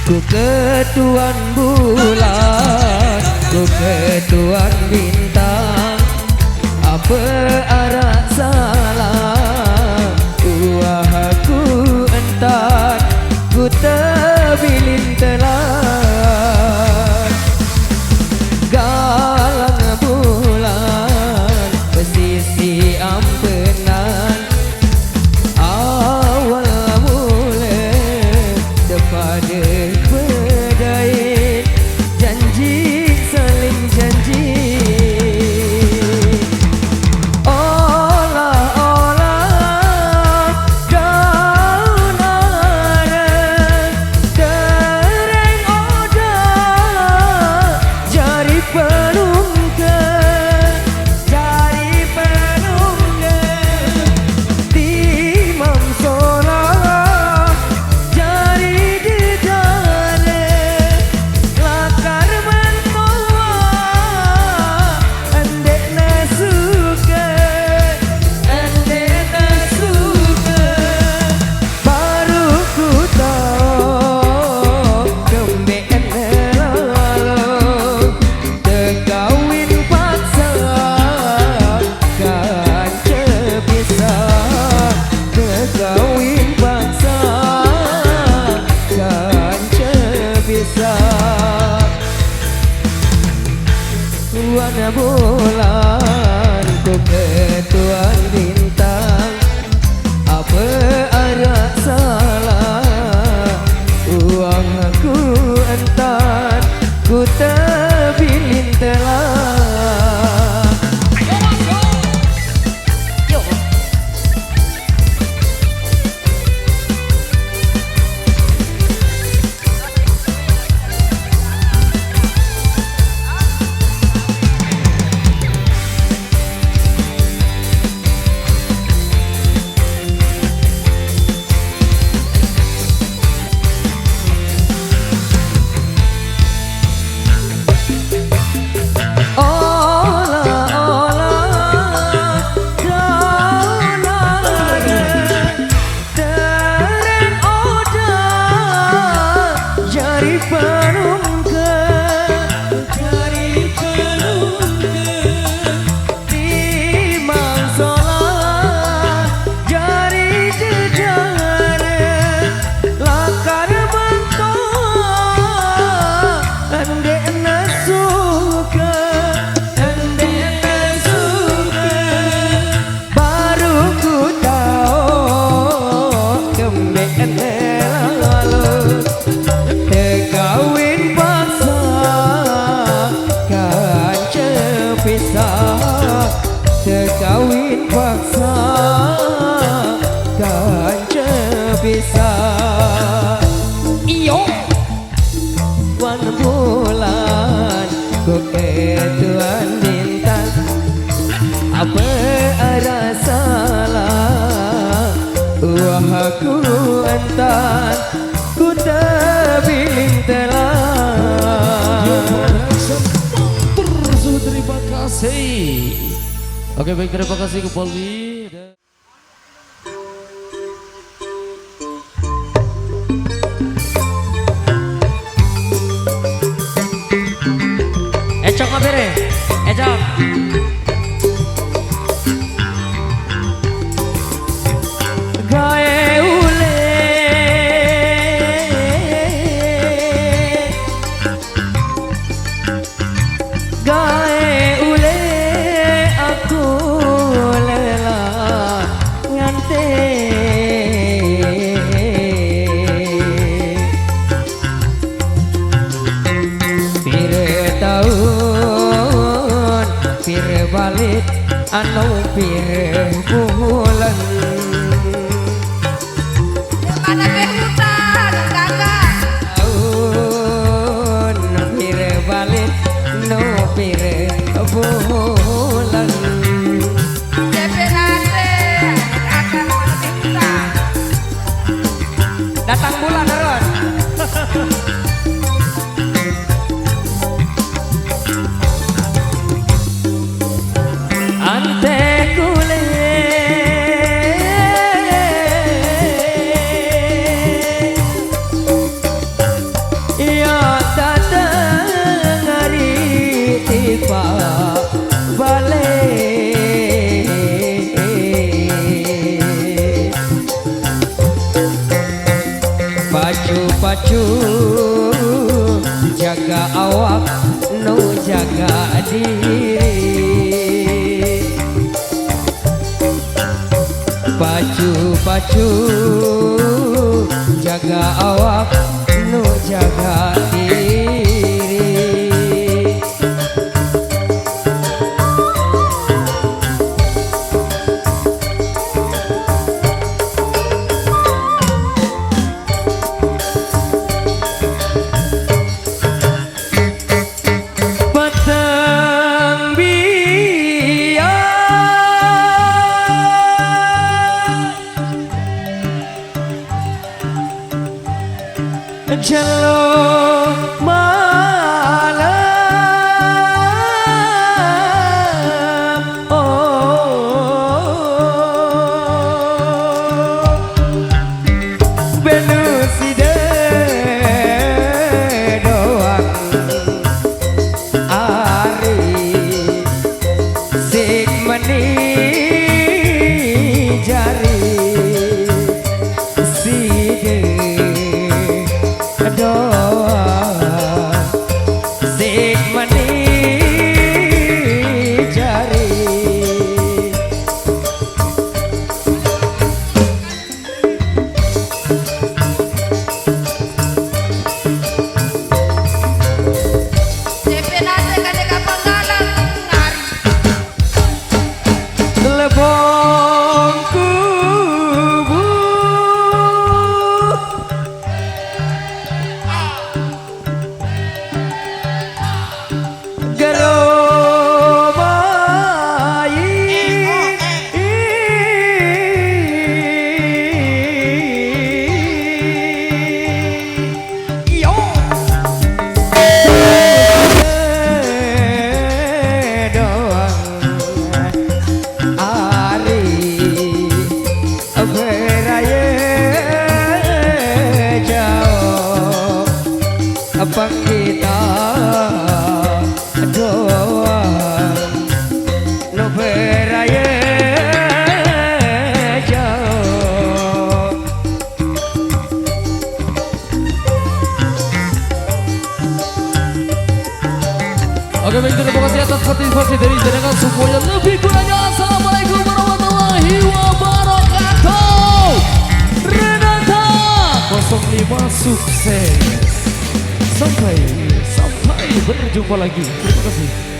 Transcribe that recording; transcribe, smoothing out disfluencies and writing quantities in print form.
Ku ketuan bulan, ku ketuan bintang. Apa arah salah, uah aku entar. Ku terbilin telan galang bulan, pesisi ampenan. Awal mula daripada berdaya, janji saling janji. Olah-olah daun arang, dereng odah jari penunggang, jari penunggang. Timam solah jari dedara, lakar mentua andek nasuka, andek nasuka. Baru ku tahu kembeen lalu, terkawin paksa kan terpisah, terkawin paksa kan terpisah. Warna bulan, ku ketuan bintang. Apa arah salah, uang aku entar. Ku terbilin telah. Yo. Olah-olah daun arang, dereng odah jari penunggang, jari penunggang. Timang solah jari dedara, lakar mentua andek nasuka, andek nasuka. Baru ku tahu kembeen lalu, terkawin paksa kan terpisah, terkawin paksa kan terpisah. Iyo warna bulan, ku ketuan bintang. Apa arah salah, uah aku entar. Ku terbilin telah. Terima kasih. Oke, baik, terima kasih ke Polri. Ecok ngabere, ecok. Gae ule, gae ule aku lela ngante. Pire tahun, pire balik, anu pire bulan. Mana behutan, kakak? Tahun pire balik, no pire bulan. DPRD, kakak mana behutan? Datang bulan terus. Ante kule pacu jaga awak no jaga diri pacu jaga awak no jaga diri Jalo malam beluside doang ari sing meni jari side doang sik meni jari DP nate kadeka penggalan ngari. lebong kubu apa kita doang no beraya jauh. Oke baik, terima kasih atas partisipasi dari jenengan semuanya. Lebih kurangnya assalamualaikum warahmatullahi wabarakatuh. Renata 05 sukses. Sampai berjumpa lagi. Terima kasih.